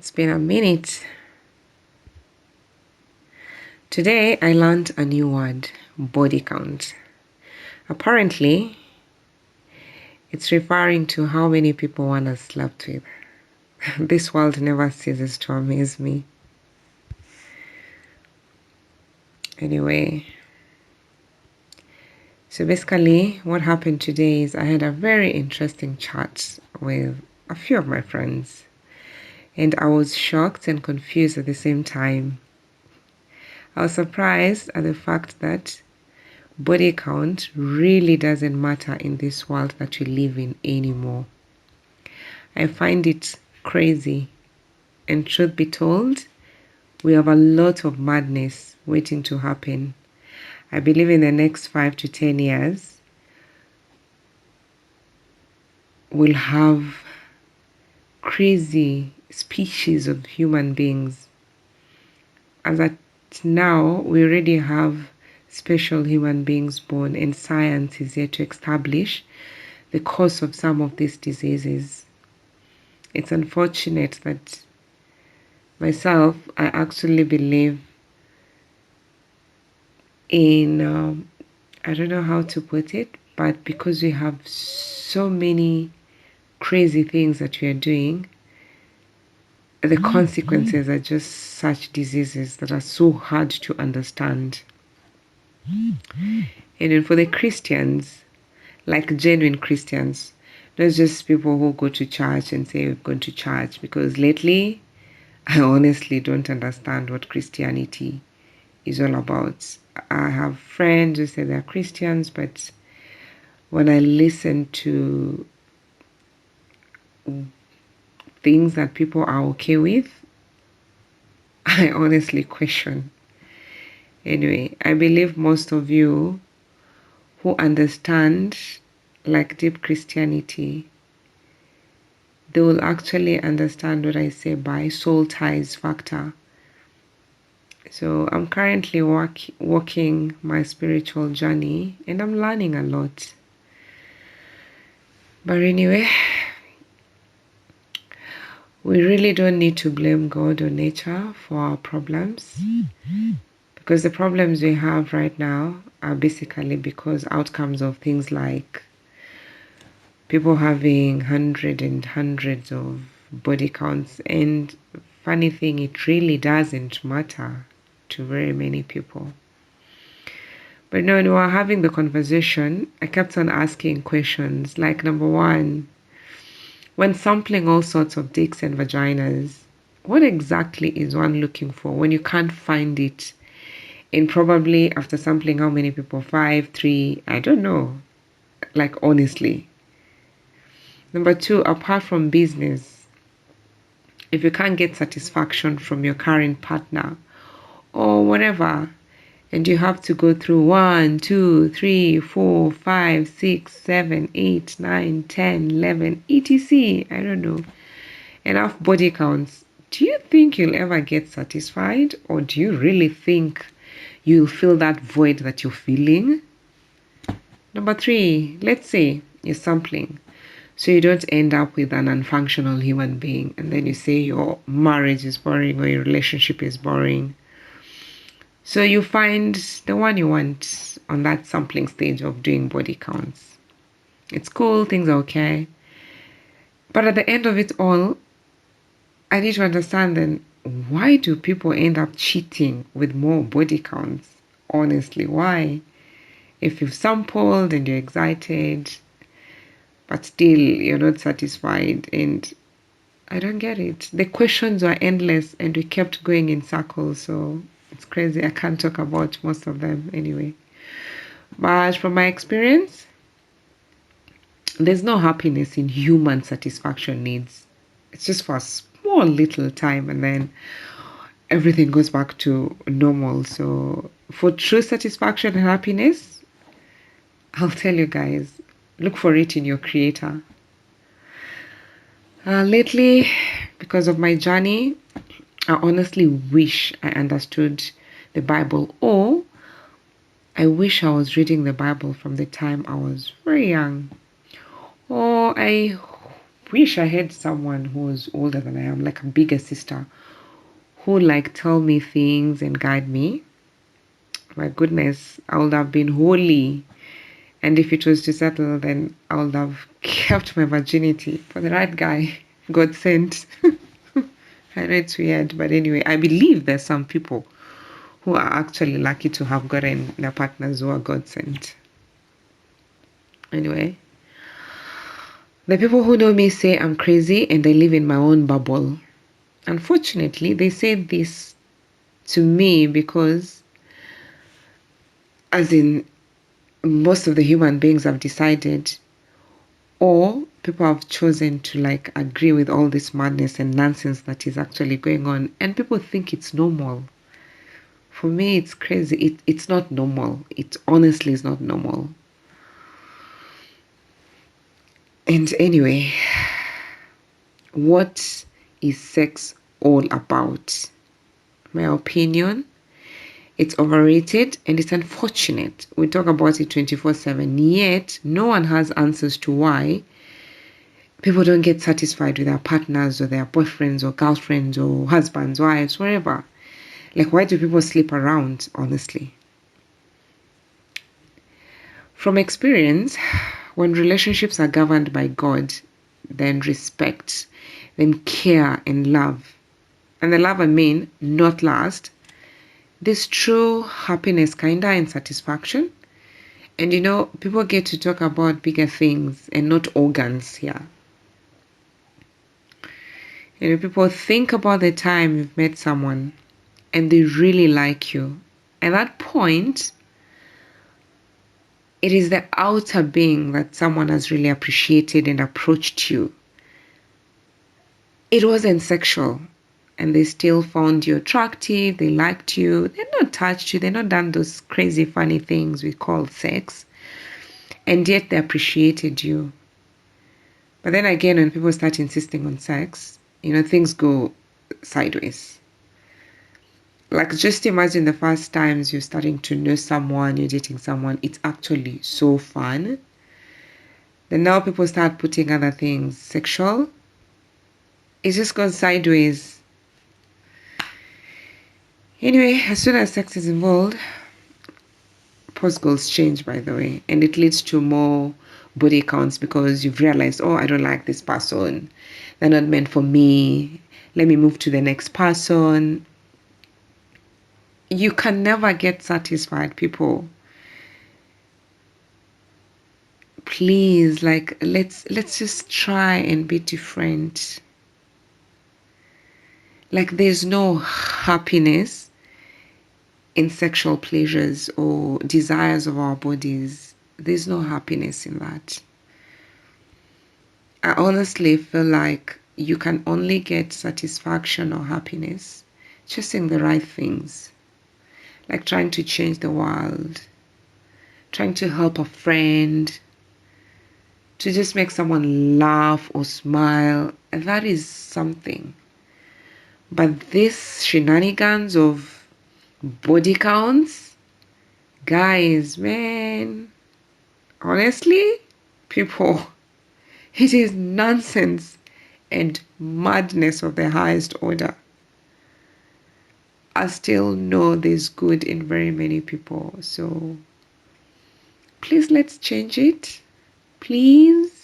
It's been a minute. Today I learned a new word, body count. Apparently, it's referring to how many people one has slept with. This world never ceases to amaze me. Anyway, so basically what happened today is I had a very interesting chat with a few of my friends, and I was shocked and confused at the same time. I was surprised at the fact that body count really doesn't matter in this world that we live in anymore. I find it crazy, and truth be told, we have a lot of madness waiting to happen. I believe in the next 5 to 10 years, we'll have crazy species of human beings. As at now, we already have special human beings born, and science is yet to establish the cause of some of these diseases. It's unfortunate that myself, I actually believe in, I don't know how to put it, but because we have so many crazy things that we are doing, the consequences are just such diseases that are so hard to understand. And then for the Christians, like genuine Christians, not just people who go to church and say we've gone to church, because lately I honestly don't understand what Christianity is all about. I have friends who say they're Christians, but when I listen to things that people are okay with, I honestly question. Anyway, I believe most of you who understand like deep Christianity, they will actually understand what I say by soul ties factor. So I'm currently walking my spiritual journey, and I'm learning a lot. But anyway, we really don't need to blame God or nature for our problems, because the problems we have right now are basically because outcomes of things like people having hundreds and hundreds of body counts. And funny thing, it really doesn't matter to very many people. But no, when we were having the conversation, I kept on asking questions like, number one, when sampling all sorts of dicks and vaginas, what exactly is one looking for when you can't find it? And probably after sampling how many people? 5, 3, I don't know. Like, honestly. Number two, apart from business, if you can't get satisfaction from your current partner or whatever, and you have to go through 1, 2, 3, 4, 5, 6, 7, 8, 9, 10, 11, etc. I don't know. Enough body counts. Do you think you'll ever get satisfied, or do you really think you'll feel that void that you're feeling? Number three, let's say you're sampling, so you don't end up with an unfunctional human being, and then you say your marriage is boring or your relationship is boring. So you find the one you want on that sampling stage of doing body counts. It's cool, things are okay. But at the end of it all, I need to understand then, why do people end up cheating with more body counts? Honestly, why? If you've sampled and you're excited, but still you're not satisfied, and I don't get it. The questions were endless and we kept going in circles, so it's crazy. I can't talk about most of them anyway. But from my experience, there's no happiness in human satisfaction needs. It's just for a small little time, and then everything goes back to normal. So for true satisfaction and happiness, I'll tell you guys, look for it in your creator. Lately, because of my journey, I honestly wish I understood the Bible, or I wish I was reading the Bible from the time I was very young, or I wish I had someone who was older than I am, like a bigger sister, who like tell me things and guide me. My goodness, I would have been holy. And if it was to settle, then I would have kept my virginity for the right guy. God sent. I know it's weird, but anyway, I believe there's some people who are actually lucky to have gotten their partners who are God sent. Anyway, the people who know me say I'm crazy and I live in my own bubble. Unfortunately, they say this to me because, as in, most of the human beings have decided, or people have chosen to like agree with all this madness and nonsense that is actually going on, and people think it's normal. For me, it's crazy. It's not normal. It honestly is not normal. And anyway, what is sex all about? My opinion, it's overrated and it's unfortunate. We talk about it 24/7, yet no one has answers to why people don't get satisfied with their partners or their boyfriends or girlfriends or husbands, wives, wherever. Like, why do people sleep around, honestly? From experience, when relationships are governed by God, then respect, then care and love, and the love I mean, not lust, this true happiness, kinda, and satisfaction. And people get to talk about bigger things and not organs here. People think about the time you've met someone and they really like you. At that point, it is the outer being that someone has really appreciated and approached you. It wasn't sexual, and they still found you attractive, they liked you, they're not touched you, they're not done those crazy funny things we call sex, and yet they appreciated you. But then again, when people start insisting on sex, things go sideways. Like, just imagine the first times you're starting to know someone, you're dating someone, it's actually so fun. Then now people start putting other things sexual. It just goes sideways. Anyway, as soon as sex is involved, post goals change, by the way, and it leads to more body counts because you've realized, oh, I don't like this person. They're not meant for me. Let me move to the next person. You can never get satisfied, people. Please, like, let's just try and be different. Like, there's no happiness in sexual pleasures or desires of our bodies. There's no happiness in that. I honestly feel like you can only get satisfaction or happiness just in the right things. Like trying to change the world, trying to help a friend, to just make someone laugh or smile. That is something. But this shenanigans of body counts, guys, man, honestly, people, it is nonsense and madness of the highest order. I still know there's good in very many people, so please let's change it. Please.